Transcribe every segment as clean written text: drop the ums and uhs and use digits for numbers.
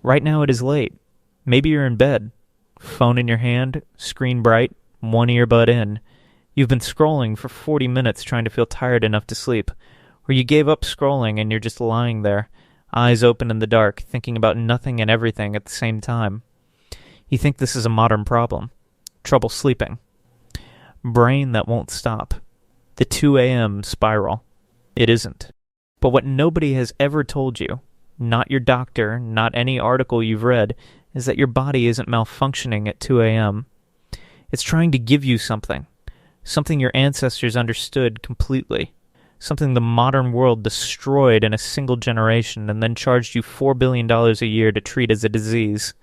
Right now it is late. Maybe you're in bed. Phone in your hand, screen bright, one earbud in. You've been scrolling for 40 minutes trying to feel tired enough to sleep. Or you gave up scrolling and you're just lying there, eyes open in the dark, thinking about nothing and everything at the same time. You think this is a modern problem. Trouble sleeping. Brain that won't stop. The 2 a.m. spiral. It isn't. But what nobody has ever told you, not your doctor, not any article you've read, is that your body isn't malfunctioning at 2 a.m. It's trying to give you something. Something your ancestors understood completely. Something the modern world destroyed in a single generation and then charged you $4 billion a year to treat as a disease.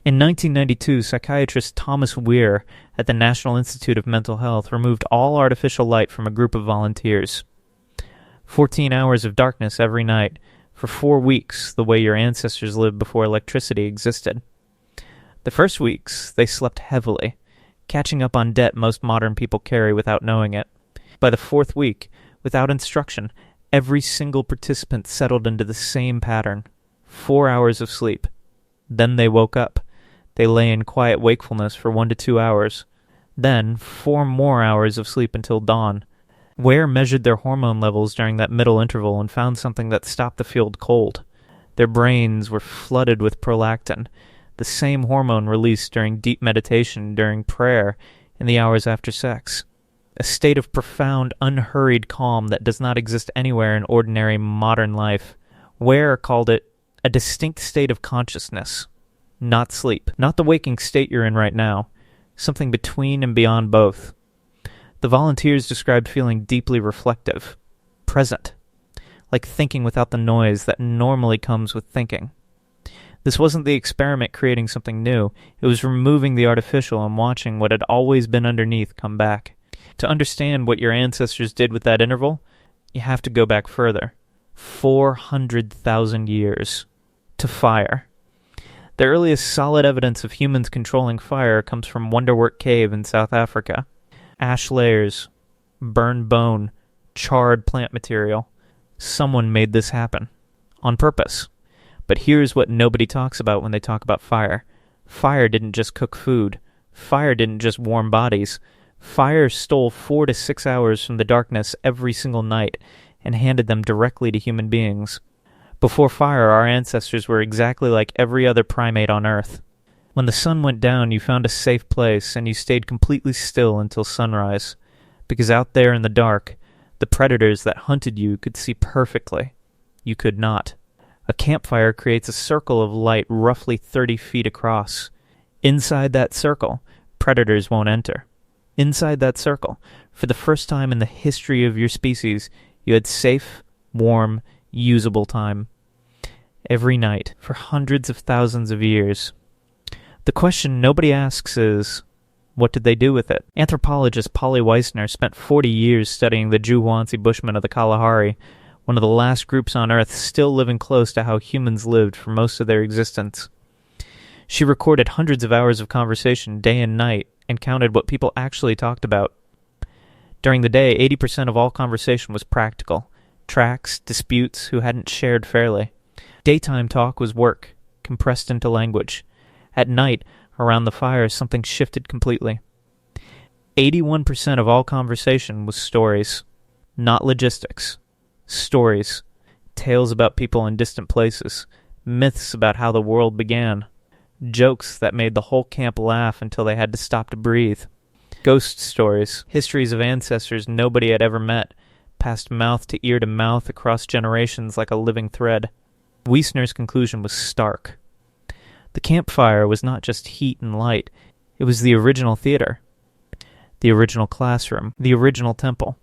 In 1992, psychiatrist Thomas Weir at the National Institute of Mental Health removed all artificial light from a group of volunteers. 14 hours of darkness every night, for 4 weeks, the way your ancestors lived before electricity existed. The first weeks, they slept heavily, catching up on debt most modern people carry without knowing it. By the 4th week, without instruction, every single participant settled into the same pattern. 4 hours of sleep. Then they woke up. They lay in quiet wakefulness for 1 to 2 hours. Then 4 more hours of sleep until dawn. Weir measured their hormone levels during that middle interval and found something that stopped the field cold. Their brains were flooded with prolactin, the same hormone released during deep meditation, during prayer, in the hours after sex. A state of profound, unhurried calm that does not exist anywhere in ordinary modern life. Weir called it a distinct state of consciousness, not sleep, not the waking state you're in right now, something between and beyond both. The volunteers described feeling deeply reflective, present, like thinking without the noise that normally comes with thinking. This wasn't the experiment creating something new, it was removing the artificial and watching what had always been underneath come back. To understand what your ancestors did with that interval, you have to go back further. 400,000 years. To fire. The earliest solid evidence of humans controlling fire comes from Wonderwork Cave in South Africa. Ash layers, burned bone, charred plant material. Someone made this happen. On purpose. But here's what nobody talks about when they talk about fire. Fire didn't just cook food. Fire didn't just warm bodies. Fire stole 4 to 6 hours from the darkness every single night and handed them directly to human beings. Before fire, our ancestors were exactly like every other primate on Earth. When the sun went down, you found a safe place, and you stayed completely still until sunrise, because out there in the dark, the predators that hunted you could see perfectly. You could not. A campfire creates a circle of light roughly 30 feet across. Inside that circle, predators won't enter. Inside that circle, for the first time in the history of your species, you had safe, warm, usable time. Every night, for hundreds of thousands of years. The question nobody asks is, what did they do with it? Anthropologist Polly Weissner spent 40 years studying the Juhuansi Bushmen of the Kalahari, one of the last groups on Earth still living close to how humans lived for most of their existence. She recorded hundreds of hours of conversation day and night and counted what people actually talked about. During the day, 80% of all conversation was practical. Tracks, disputes, who hadn't shared fairly. Daytime talk was work, compressed into language. At night, around the fire, something shifted completely. 81% of all conversation was stories. Not logistics. Stories. Tales about people in distant places. Myths about how the world began. Jokes that made the whole camp laugh until they had to stop to breathe. Ghost stories. Histories of ancestors nobody had ever met, passed mouth to mouth across generations like a living thread. Weissner's conclusion was stark. The campfire was not just heat and light, it was the original theater, the original classroom, the original temple.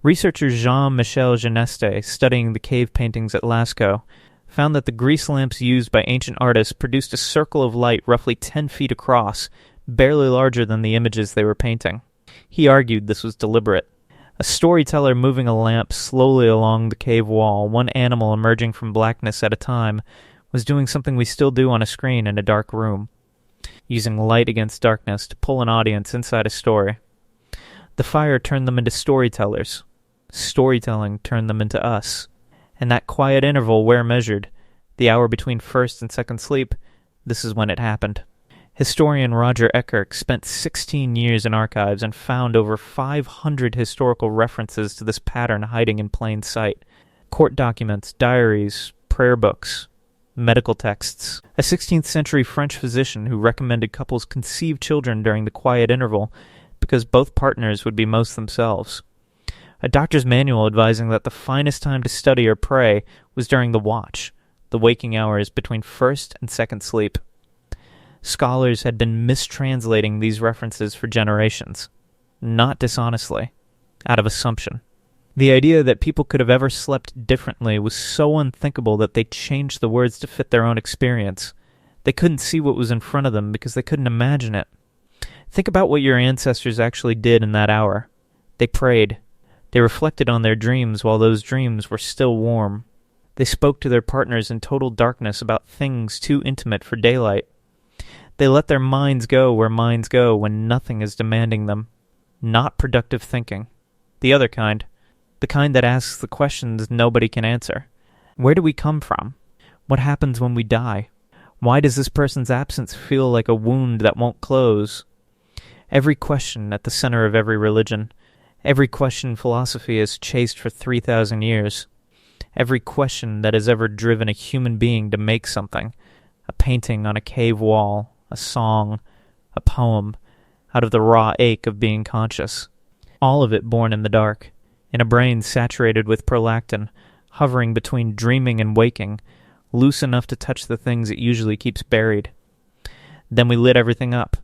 Researcher Jean-Michel Geneste, studying the cave paintings at Lascaux, found that the grease lamps used by ancient artists produced a circle of light roughly 10 feet across, barely larger than the images they were painting. He argued this was deliberate. A storyteller moving a lamp slowly along the cave wall, one animal emerging from blackness at a time, was doing something we still do on a screen in a dark room, using light against darkness to pull an audience inside a story. The fire turned them into storytellers. Storytelling turned them into us. And that quiet interval Weir measured, The hour between first and second sleep, this is when it happened. Historian Roger Eckerk spent 16 years in archives and found over 500 historical references to this pattern hiding in plain sight. Court documents, diaries, prayer books, medical texts. A 16th century French physician who recommended couples conceive children during the quiet interval because both partners would be most themselves. A doctor's manual advising that the finest time to study or pray was during the watch, the waking hours between first and second sleep. Scholars had been mistranslating these references for generations, not dishonestly, out of assumption. The idea that people could have ever slept differently was so unthinkable that they changed the words to fit their own experience. They couldn't see what was in front of them because they couldn't imagine it. Think about what your ancestors actually did in that hour. They prayed. They reflected on their dreams while those dreams were still warm. They spoke to their partners in total darkness about things too intimate for daylight. They let their minds go where minds go when nothing is demanding them. Not productive thinking. The other kind. The kind that asks the questions nobody can answer. Where do we come from? What happens when we die? Why does this person's absence feel like a wound that won't close? Every question at the center of every religion. Every question philosophy has chased for 3,000 years. Every question that has ever driven a human being to make something. A painting on a cave wall, a song, a poem, out of the raw ache of being conscious. All of it born in the dark, in a brain saturated with prolactin, hovering between dreaming and waking, loose enough to touch the things it usually keeps buried. Then we lit everything up.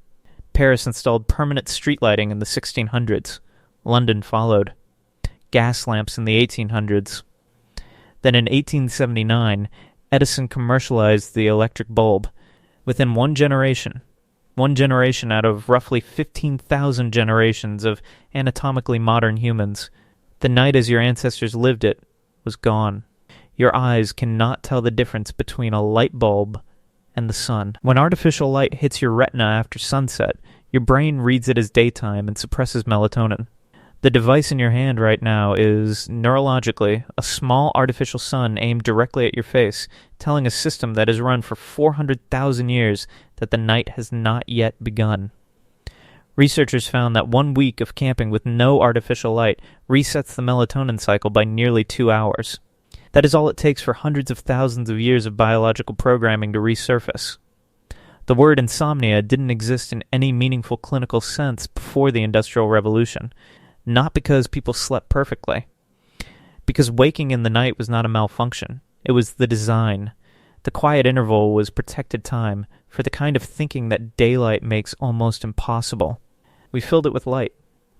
Paris installed permanent street lighting in the 1600s. London followed. Gas lamps in the 1800s. Then in 1879, Edison commercialized the electric bulb. Within one generation out of roughly 15,000 generations of anatomically modern humans, the night as your ancestors lived it was gone. Your eyes cannot tell the difference between a light bulb and the sun. When artificial light hits your retina after sunset, your brain reads it as daytime and suppresses melatonin. The device in your hand right now is, neurologically, a small artificial sun aimed directly at your face, telling a system that has run for 400,000 years that the night has not yet begun. Researchers found that 1 week of camping with no artificial light resets the melatonin cycle by nearly 2 hours. That is all it takes for hundreds of thousands of years of biological programming to resurface. The word insomnia didn't exist in any meaningful clinical sense before the Industrial Revolution. Not because people slept perfectly. Because waking in the night was not a malfunction. It was the design. The quiet interval was protected time for the kind of thinking that daylight makes almost impossible. We filled it with light.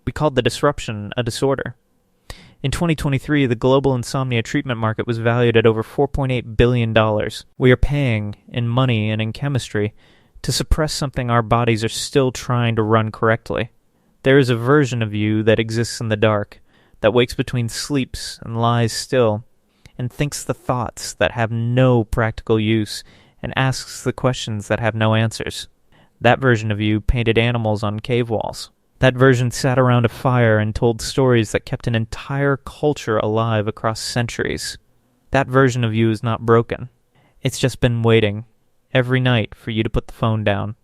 We called the disruption a disorder. In 2023, the global insomnia treatment market was valued at over $4.8 billion. We are paying, in money and in chemistry, to suppress something our bodies are still trying to run correctly. There is a version of you that exists in the dark, that wakes between sleeps and lies still, and thinks the thoughts that have no practical use, and asks the questions that have no answers. That version of you painted animals on cave walls. That version sat around a fire and told stories that kept an entire culture alive across centuries. That version of you is not broken. It's just been waiting, every night, for you to put the phone down.